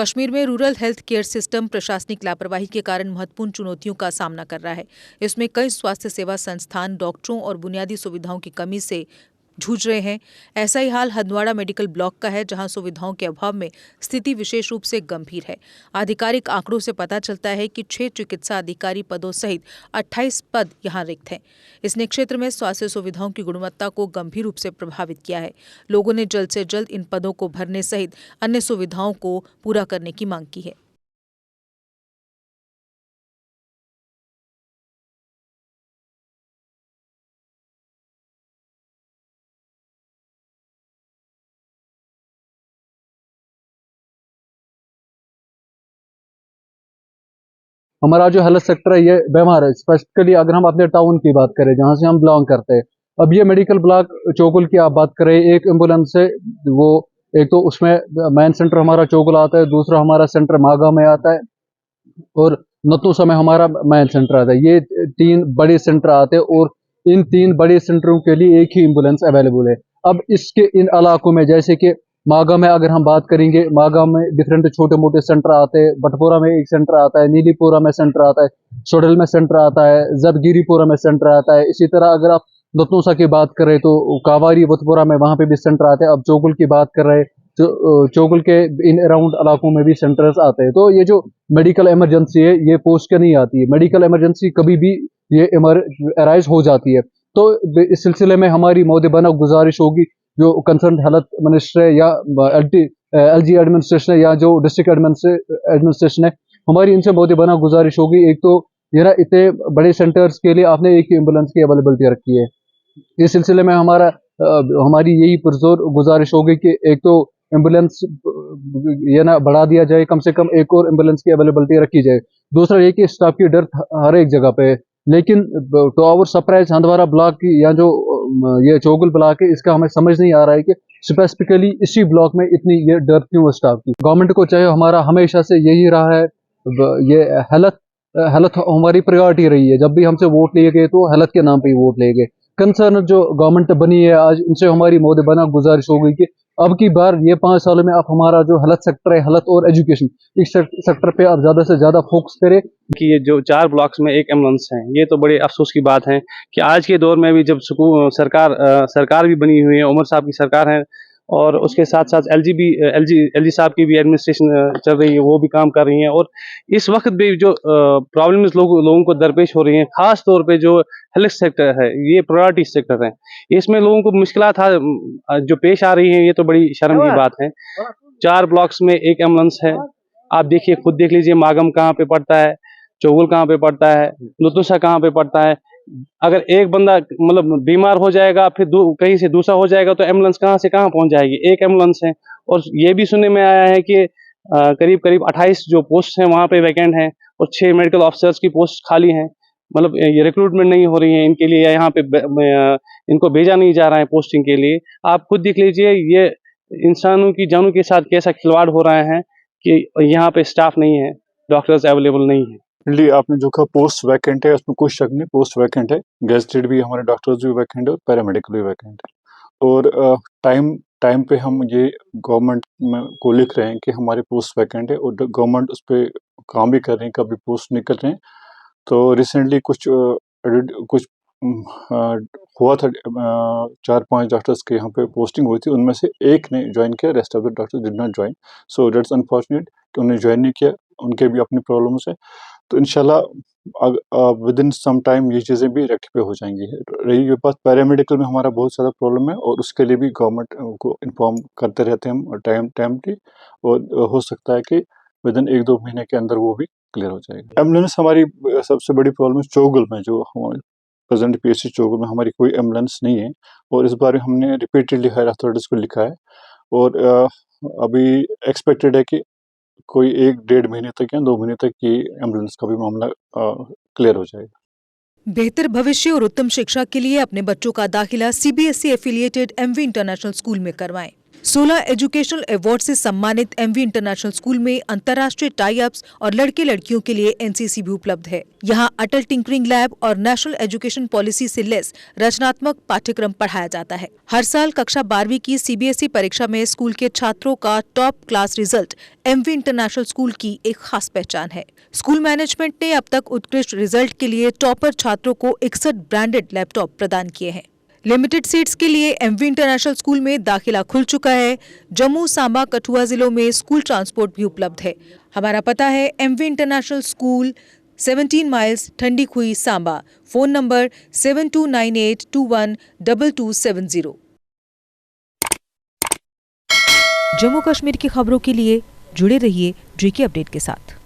कश्मीर में rural health care system प्रशासनिक लापरवाही के कारण महत्वपूर्ण चुनौतियों का सामना कर रहा है। इसमें कई स्वास्थ्य सेवा संस्थान डॉक्टरों और बुनियादी सुविधाओं की कमी से जूझ रहे हैं। ऐसा ही हाल हंदवाड़ा मेडिकल ब्लॉक का है, जहां सुविधाओं के अभाव में स्थिति विशेष रूप से गंभीर है। आधिकारिक आंकड़ों से पता चलता है कि 6 चिकित्सा अधिकारी पदों सहित 28 पद यहां रिक्त हैं। इसने क्षेत्र में स्वास्थ्य सुविधाओं की गुणवत्ता को गंभीर रूप से प्रभावित किया है। लोगों ने जल्द से जल्द इन पदों को भरने सहित अन्य सुविधाओं को पूरा करने की मांग की है। हमारा जो हेल्थ सेक्टर है ये बीमार है। स्पेसिफिकली अगर हम अपने टाउन की बात करें जहाँ से हम बिलोंग करते हैं, अब ये मेडिकल ब्लॉक चोगुल की आप बात करें, एक एम्बुलेंस से वो एक तो उसमें मेन सेंटर हमारा चोगुल आता है, दूसरा हमारा सेंटर मागा में आता है और नतूसा में हमारा मेन सेंटर आता है। ये 3 बड़े सेंटर आते हैं और इन 3 बड़े सेंटरों के लिए एक ही एम्बुलेंस अवेलेबल है। अब इसके इन इलाकों में जैसे कि मागा में अगर हम बात करेंगे, मागा में डिफरेंट छोटे मोटे सेंटर आते हैं, बटपोरा में एक सेंटर आता है, नीलीपुरा में सेंटर आता है, सोडल में सेंटर आता है, जबगिरीपुरा में सेंटर आता है। इसी तरह अगर आप नतूसा की बात करें तो कावारी बतपुरा में वहां पे भी सेंटर आते हैं। अब चोगुल की बात कर रहे हैं तो चोगुल के इन अराउंड इलाकों में भी सेंटर्स आते हैं। तो ये जो मेडिकल इमरजेंसी है ये पोस्ट के नहीं आती है। मेडिकल इमरजेंसी कभी भी ये अराइज हो जाती है। तो इस सिलसिले में हमारी मोदीबाना गुजारिश होगी, जो कंसर्न हेल्थ मिनिस्टर है या एलजी एडमिनिस्ट्रेशन है या जो डिस्ट्रिक्ट एडमिनिस्ट्रेशन है, हमारी इनसे मोदीबाना गुजारिश होगी, एक तो ये ना इतने बड़े सेंटर्स के लिए आपने एक ही एम्बुलेंस की अवेलेबिलिटी रखी है। इस सिलसिले में हमारी यही पुरजोर गुजारिश होगी कि एक तो एम्बुलेंस ये ना बढ़ा दिया जाए, कम से कम एक और एम्बुलेंस की अवेलेबिलिटी रखी जाए। दूसरा ये कि स्टाफ की डेथ हर एक जगह पे है, लेकिन to our surprise Handwara block की या जो ये चोगुल ब्लॉक है, इसका हमें समझ नहीं आ रहा है कि स्पेसिफिकली इसी ब्लॉक में इतनी ये डेथ क्यों है स्टाफ की। गवर्नमेंट को चाहे, हमारा हमेशा से यही रहा है, ये हेल्थ हमारी प्रायोरिटी रही है। जब भी हमसे वोट लिए गए तो हेल्थ के नाम पे ही वोट लिए गए। कंसर्न जो गवर्नमेंट बनी है आज, इनसे हमारी मोदीबाना गुजारिश हो गई कि अब की बार ये 5 सालों में आप हमारा जो हेल्थ सेक्टर है, हेल्थ और एजुकेशन, इस सेक्टर पे आप ज्यादा से ज्यादा फोकस करें। कि ये जो 4 ब्लॉक्स में एक एम्बुलेंस है, ये तो बड़े अफसोस की बात है कि आज के दौर में भी जब सरकार भी बनी हुई है, उमर साहब की सरकार है और उसके साथ साथ एलजी साहब की भी एडमिनिस्ट्रेशन चल रही है, वो भी काम कर रही हैं और इस वक्त भी जो प्रॉब्लम्स लोगों को दरपेश हो रही हैं, खास तौर पे जो हेल्थ सेक्टर है, ये प्रायोरिटी सेक्टर है, इसमें लोगों को मुश्किलात जो पेश आ रही हैं, ये तो बड़ी शर्म की बात है। 4 ब्लॉक्स में एक एम्बुलेंस है। आप देखिए, खुद देख लीजिए, मागम कहाँ पे पड़ता है, चोगुल कहाँ पे पड़ता है, लुतुसा कहाँ पे पड़ता है। अगर एक बंदा मतलब बीमार हो जाएगा, फिर कहीं से दूसरा हो जाएगा, तो एम्बुलेंस कहाँ से कहाँ पहुंच जाएगी। एक एम्बुलेंस है और ये भी सुनने में आया है कि करीब करीब 28 जो पोस्ट हैं वहाँ पे वैकेंट हैं और 6 मेडिकल ऑफिसर्स की पोस्ट खाली हैं। मतलब ये रिक्रूटमेंट नहीं हो रही है इनके लिए, या यहाँ पे इनको भेजा नहीं जा रहा है पोस्टिंग के लिए। आप खुद देख लीजिए, ये इंसानों की जानों के साथ कैसा खिलवाड़ हो रहा है कि यहाँ पे स्टाफ नहीं है, डॉक्टर्स अवेलेबल नहीं है। आपने जो कहा पोस्ट वैकेंट है, उसमें कोई शक नहीं, पोस्ट वैकेंट है। गेस्टेड भी हमारे डॉक्टर्स भी वैकेंट है और पैरामेडिकल भी वैकेंट है। और टाइम पे हम ये गवर्नमेंट को लिख रहे हैं कि हमारी पोस्ट वैकेंट है और गवर्नमेंट उस पर काम भी कर रहे हैं, कभी पोस्ट निकल रहे हैं। तो रिसेंटली कुछ हुआ था, 4-5 डॉक्टर्स के यहाँ पे पोस्टिंग हुई थी, उनमें से एक ने ज्वाइन किया, rest of the doctors did not join. So that's unfortunate कि उन्होंने ज्वाइन नहीं किया, उनके भी अपनी प्रॉब्लम्स है। तो इंशाल्लाह विद इन सम टाइम ये चीज़ें भी रेक्टिफाई हो जाएंगी। रही ये बात, पैरामेडिकल में हमारा बहुत सारा प्रॉब्लम है और उसके लिए भी गवर्नमेंट को इन्फॉर्म करते रहते हैं हम टाइमली, और हो सकता है कि विद इन 1-2 महीने के अंदर वो भी क्लियर हो जाएगा। एम्बुलेंस हमारी सबसे बड़ी प्रॉब्लम चोगुल में, जो हमारे प्रेजेंट पीएचसी चोगुल में हमारी कोई एम्बुलेंस नहीं है और इस बारे हमने रिपीटेडली हायर अथॉरिटीज़ को लिखा है और अभी एक्सपेक्टेड है कि कोई 1-1.5 महीने तक या 2 महीने तक ये एम्बुलेंस का भी मामला क्लियर हो जाएगा। बेहतर भविष्य और उत्तम शिक्षा के लिए अपने बच्चों का दाखिला CBSE affiliated MV international school में करवाएं। 16 एजुकेशनल अवार्ड से सम्मानित एमवी इंटरनेशनल स्कूल में अंतर्राष्ट्रीय टाई अप्स और लड़के लड़कियों के लिए एनसीसी भी उपलब्ध है। यहाँ अटल टिंकरिंग लैब और नेशनल एजुकेशन पॉलिसी से लेस रचनात्मक पाठ्यक्रम पढ़ाया जाता है। हर साल कक्षा 12वीं की सीबीएसई परीक्षा में स्कूल के छात्रों का top class result MV international school की एक खास पहचान है। स्कूल मैनेजमेंट ने अब तक उत्कृष्ट रिजल्ट के लिए टॉपर छात्रों को 61 ब्रांडेड लैपटॉप प्रदान किए हैं। लिमिटेड सीट्स के लिए एमवी इंटरनेशनल स्कूल में दाखिला खुल चुका है। जम्मू, सांबा, कठुआ जिलों में स्कूल ट्रांसपोर्ट भी उपलब्ध है। हमारा पता है MV international school, 17 miles, Thandi Khui, Samba. Phone number 7298212270। Jammu Kashmir की खबरों के लिए जुड़े रहिए JK अपडेट के साथ।